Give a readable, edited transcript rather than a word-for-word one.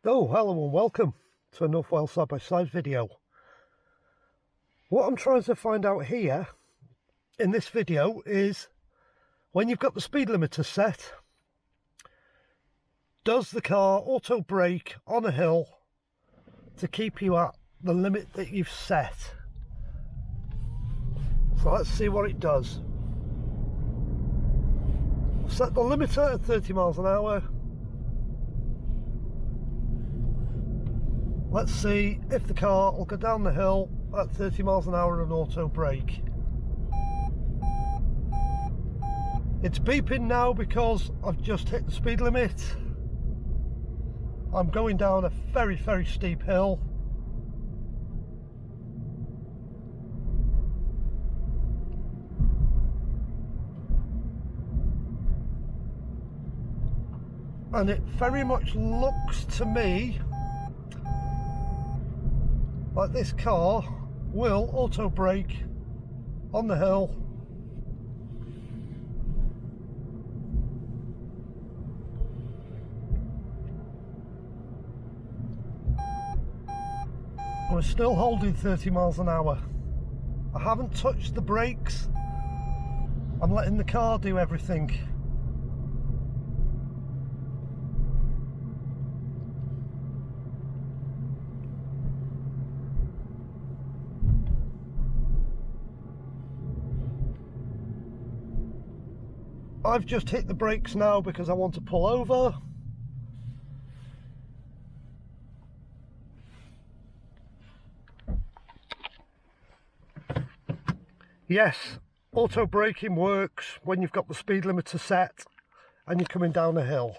Oh, hello and welcome to a North Wales side-by-side video. What I'm trying to find out here in this video is when you've got the speed limiter set, does the car auto brake on a hill to keep you at the limit that you've set? So let's see what it does. Set the limiter at 30 miles an hour. Let's see if the car will go down the hill at 30 miles an hour and auto brake. It's beeping now because I've just hit the speed limit. I'm going down a very steep hill. And it very much looks to me like this car will auto brake on the hill. We're still holding 30 miles an hour. I haven't touched the brakes. I'm letting the car do everything. I've just hit the brakes now because I want to pull over. Yes, auto braking works when you've got the speed limiter set and you're coming down a hill.